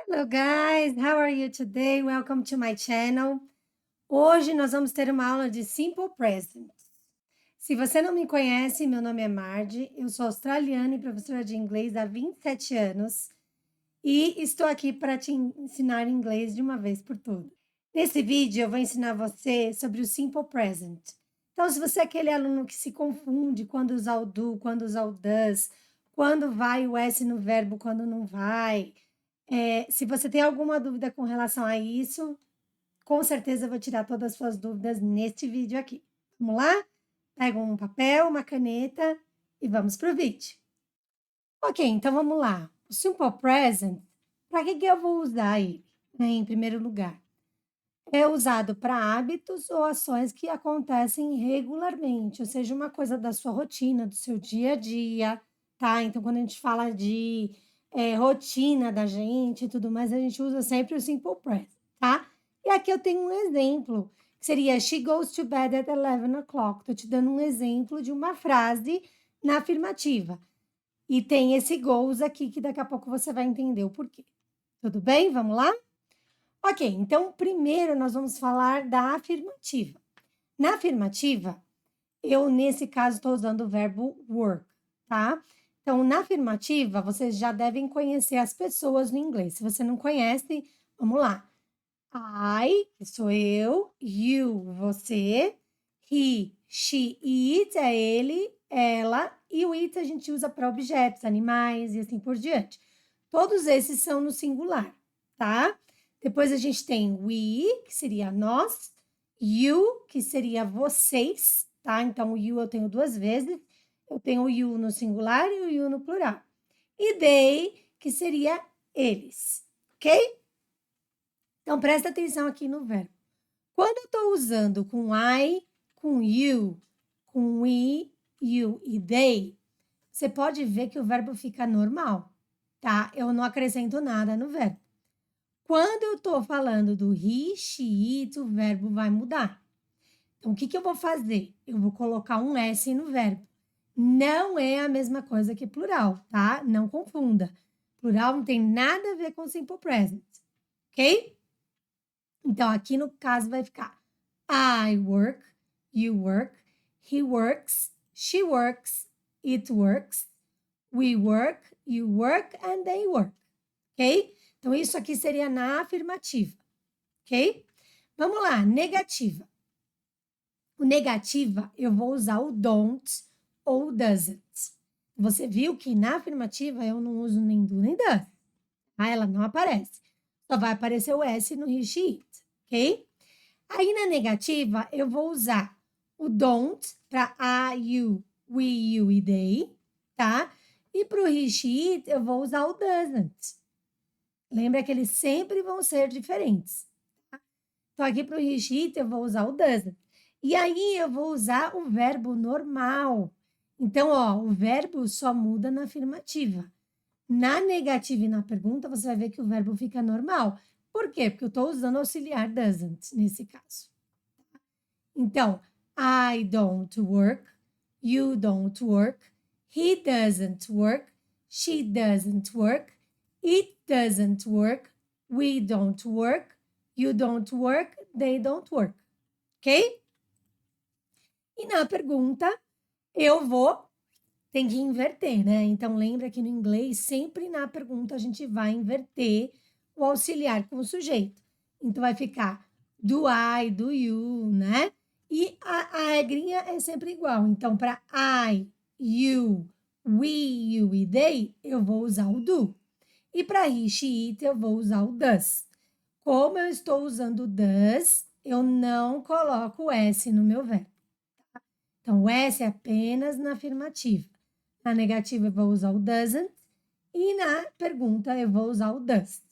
Hello guys, how are you today? Welcome to my channel. Hoje nós vamos ter uma aula de Simple Present. Se você não me conhece, meu nome é Mardi, eu sou australiana e professora de inglês há 27 anos e estou aqui para te ensinar inglês de uma vez por todas. Nesse vídeo eu vou ensinar você sobre o Simple Present. Então, se você é aquele aluno que se confunde quando usar o do, quando usar o does, quando vai o S no verbo, quando não vai, se você tem alguma dúvida com relação a isso, com certeza eu vou tirar todas as suas dúvidas neste vídeo aqui. Vamos lá? Pega um papel, uma caneta e vamos para o vídeo. Ok, então vamos lá. O Simple Present, para que eu vou usar ele, né, em primeiro lugar? É usado para hábitos ou ações que acontecem regularmente, ou seja, uma coisa da sua rotina, do seu dia a dia, tá? Então, quando a gente fala de rotina da gente e tudo mais, a gente usa sempre o simple present, tá? E aqui eu tenho um exemplo, que seria She goes to bed at 11 o'clock. Tô te dando um exemplo de uma frase na afirmativa. E tem esse goes aqui, que daqui a pouco você vai entender o porquê. Tudo bem? Vamos lá? Ok, então primeiro nós vamos falar da afirmativa. Na afirmativa, eu nesse caso estou usando o verbo work, tá? Então, na afirmativa, vocês já devem conhecer as pessoas no inglês. Se você não conhece, vamos lá. I, que sou eu, you, você, he, she, it é ele, ela, e o it a gente usa para objetos, animais e assim por diante. Todos esses são no singular, tá? Depois a gente tem we, que seria nós, you, que seria vocês, tá? Então, o you eu tenho duas vezes, eu tenho o you no singular e o you no plural. E they, que seria eles, ok? Então, presta atenção aqui no verbo. Quando eu estou usando com I, com you, com we, you e they, você pode ver que o verbo fica normal, tá? Eu não acrescento nada no verbo. Quando eu estou falando do he, she, it, o verbo vai mudar. Então, o que eu vou fazer? Eu vou colocar um S no verbo. Não é a mesma coisa que plural, tá? Não confunda. Plural não tem nada a ver com simple present, ok? Então, aqui no caso vai ficar I work, you work, he works, she works, it works, we work, you work and they work, ok? Então, isso aqui seria na afirmativa, ok? Vamos lá, negativa. O negativa, eu vou usar o don't ou doesn't. Você viu que na afirmativa eu não uso nem do nem does. Ah, ela não aparece. Só vai aparecer o S no he, she, it, ok? Aí na negativa, eu vou usar o don't para I, you, we, you e they, tá? E para o he, she, it, eu vou usar o doesn't. Lembra que eles sempre vão ser diferentes. Tá? Então, aqui para o he, she, it, eu vou usar o doesn't. E aí, eu vou usar o verbo normal. Então, ó, o verbo só muda na afirmativa. Na negativa e na pergunta, você vai ver que o verbo fica normal. Por quê? Porque eu estou usando auxiliar doesn't nesse caso. Então, I don't work, you don't work, he doesn't work, she doesn't work, it doesn't work, we don't work, you don't work, they don't work. Ok? E na pergunta, eu vou tem que inverter, né? Então, lembra que no inglês, sempre na pergunta, a gente vai inverter o auxiliar com o sujeito. Então, vai ficar do I, do you, né? E a regrinha é sempre igual. Então, para I, you, we, you e they, eu vou usar o do. E para he, she, it, eu vou usar o does. Como eu estou usando o does, eu não coloco o S no meu verbo. Tá? Então, o S é apenas na afirmativa. Na negativa, eu vou usar o doesn't. E na pergunta, eu vou usar o does.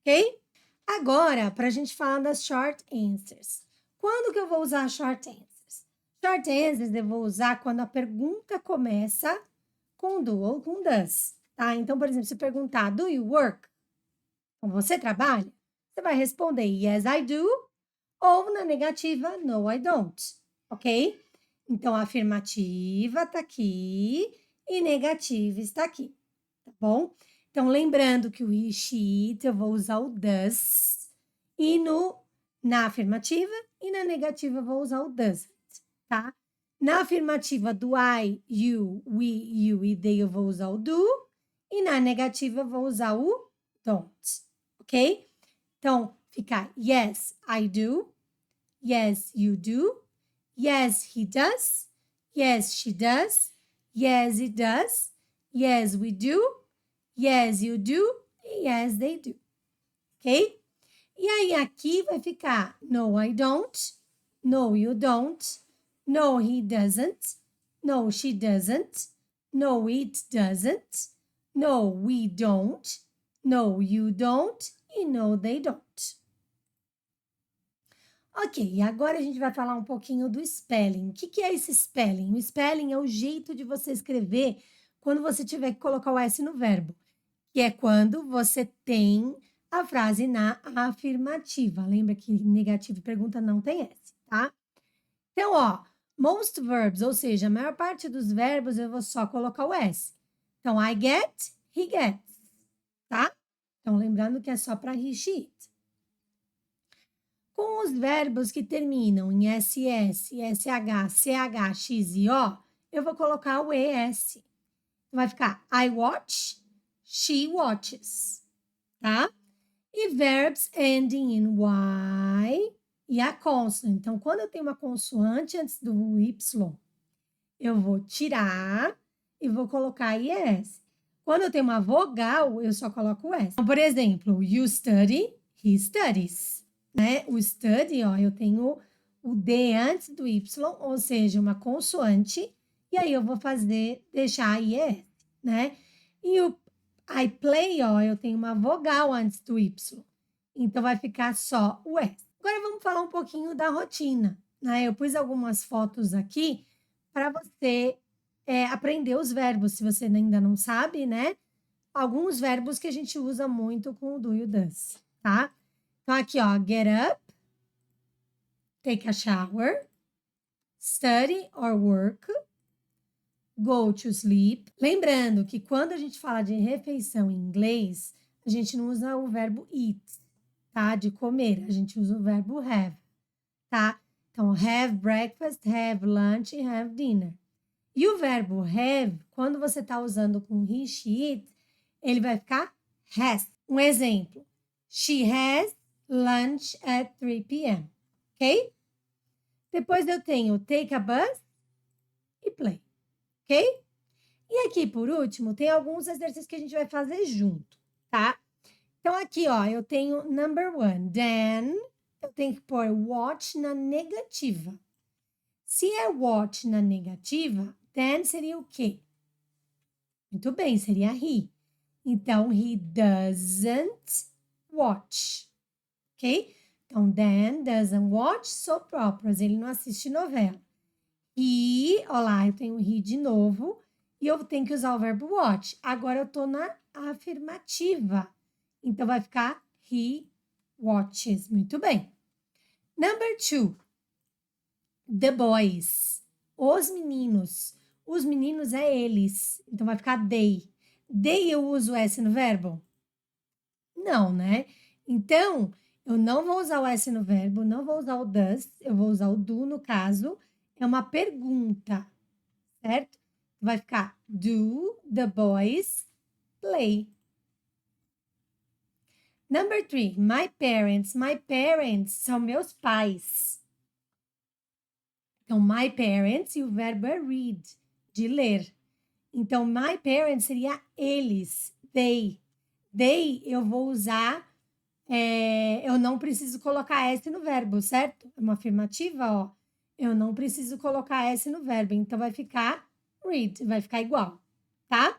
Ok? Agora, para a gente falar das short answers. Quando que eu vou usar short answers? Short answers eu vou usar quando a pergunta começa com do ou com does. Tá? Então, por exemplo, se perguntar, do you work? Então, você trabalha? Você vai responder, yes, I do. Ou na negativa, no, I don't. Ok? Então, a afirmativa está aqui e negativa está aqui, tá bom? Então, lembrando que o he, she, it, eu vou usar o does. E na afirmativa e na negativa eu vou usar o doesn't, tá? Na afirmativa do I, you, we, you e they eu vou usar o do. E na negativa eu vou usar o don't, ok? Então, fica yes, I do. Yes, you do. Yes, he does. Yes, she does. Yes, it does. Yes, we do. Yes, you do. E yes, they do. Ok? E aí, aqui vai ficar no, I don't. No, you don't. No, he doesn't. No, she doesn't. No, it doesn't. No, we don't. No, you don't. E no, they don't. Ok, agora a gente vai falar um pouquinho do spelling. O que é esse spelling? O spelling é o jeito de você escrever quando você tiver que colocar o S no verbo, que é quando você tem a frase na afirmativa. Lembra que negativo e pergunta não tem S, tá? Então, ó, most verbs, ou seja, a maior parte dos verbos eu vou só colocar o S. Então, I get, he gets, tá? Então, lembrando que é só para he, she, it. Com os verbos que terminam em SS, SH, CH, X e O, eu vou colocar o ES. Vai ficar I watch, she watches, tá? E verbs ending in Y e a consoante. Então, quando eu tenho uma consoante antes do Y, eu vou tirar e vou colocar IS. Quando eu tenho uma vogal, eu só coloco o S. Então, por exemplo, you study, he studies. Né? O study, ó, eu tenho o D antes do Y, ou seja, uma consoante, e aí eu vou deixar IS, né? E o I play, ó, eu tenho uma vogal antes do Y, então vai ficar só o S. Agora vamos falar um pouquinho da rotina, né? Eu pus algumas fotos aqui para você aprender os verbos, se você ainda não sabe, né? Alguns verbos que a gente usa muito com o do e o does, tá? Então, aqui, ó, get up, take a shower, study or work, go to sleep. Lembrando que quando a gente fala de refeição em inglês, a gente não usa o verbo eat, tá? De comer, a gente usa o verbo have, tá? Então, have breakfast, have lunch e have dinner. E o verbo have, quando você tá usando com he, she, it, ele vai ficar has. Um exemplo, she has lunch at 3 p.m., ok? Depois eu tenho take a bus e play, ok? E aqui, por último, tem alguns exercícios que a gente vai fazer junto, tá? Então, aqui, ó, eu tenho number 1, then, eu tenho que pôr watch na negativa. Se é watch na negativa, then seria o quê? Muito bem, seria he. Então, he doesn't watch, ok? Então, Dan doesn't watch soap operas. Ele não assiste novela. E, olha lá, eu tenho he de novo. E eu tenho que usar o verbo watch. Agora eu tô na afirmativa. Então, vai ficar he watches. Muito bem. Number 2. The boys. Os meninos. Os meninos é eles. Então, vai ficar they. They eu uso S no verbo? Não, né? Então, eu não vou usar o S no verbo, não vou usar o does, eu vou usar o do no caso. É uma pergunta, certo? Vai ficar do the boys play? Number 3, my parents. My parents são meus pais. Então, my parents e o verbo é read, de ler. Então, my parents seria eles, they. They eu vou usar eu não preciso colocar S no verbo, certo? É uma afirmativa, ó. Eu não preciso colocar S no verbo, então vai ficar read, vai ficar igual, tá?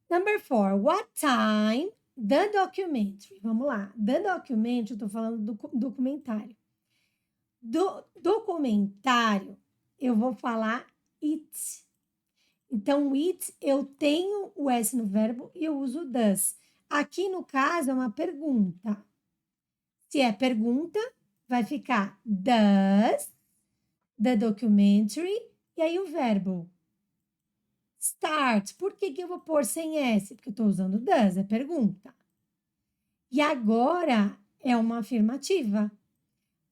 Number 4, what time the documentary? Vamos lá. The documentary, eu tô falando do documentário. Do documentário, eu vou falar it. Então, it, eu tenho o S no verbo e eu uso does. Aqui, no caso, é uma pergunta. Se é pergunta, vai ficar does the documentary e aí o verbo Start. Por que que eu vou pôr sem S? Porque eu estou usando does, é pergunta. E agora é uma afirmativa.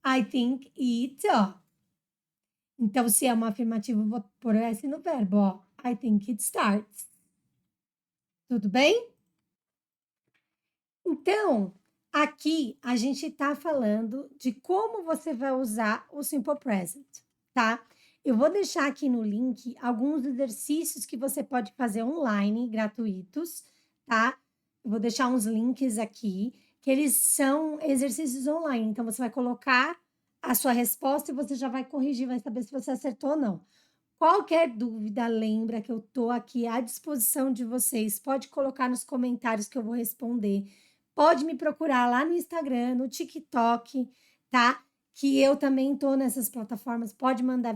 I think it up. Então, se é uma afirmativa, eu vou pôr S no verbo, ó. I think it starts. Tudo bem? Então, aqui a gente está falando de como você vai usar o Simple Present, tá? Eu vou deixar aqui no link alguns exercícios que você pode fazer online, gratuitos, tá? Eu vou deixar uns links aqui, que eles são exercícios online. Então, você vai colocar a sua resposta e você já vai corrigir, vai saber se você acertou ou não. Qualquer dúvida, lembra que eu tô aqui à disposição de vocês. Pode colocar nos comentários que eu vou responder. Pode me procurar lá no Instagram, no TikTok, tá? Que eu também tô nessas plataformas. Pode mandar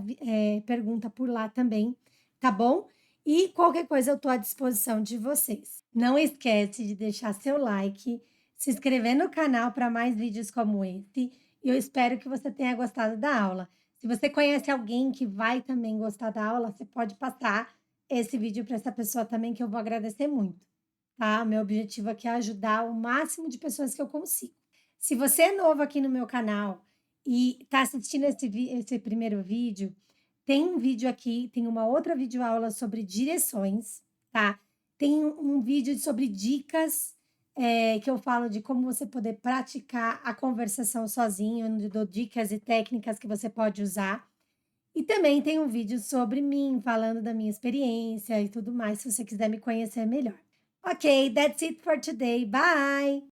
pergunta por lá também, tá bom? E qualquer coisa eu tô à disposição de vocês. Não esquece de deixar seu like, se inscrever no canal para mais vídeos como esse. E eu espero que você tenha gostado da aula. Se você conhece alguém que vai também gostar da aula, você pode passar esse vídeo para essa pessoa também, que eu vou agradecer muito, tá? Meu objetivo aqui é ajudar o máximo de pessoas que eu consigo. Se você é novo aqui no meu canal e está assistindo esse primeiro vídeo, tem um vídeo aqui, tem uma outra videoaula sobre direções, tá? Tem um vídeo sobre dicas que eu falo de como você poder praticar a conversação sozinho, onde eu dou dicas e técnicas que você pode usar. E também tem um vídeo sobre mim, falando da minha experiência e tudo mais, se você quiser me conhecer melhor. Ok, that's it for today. Bye!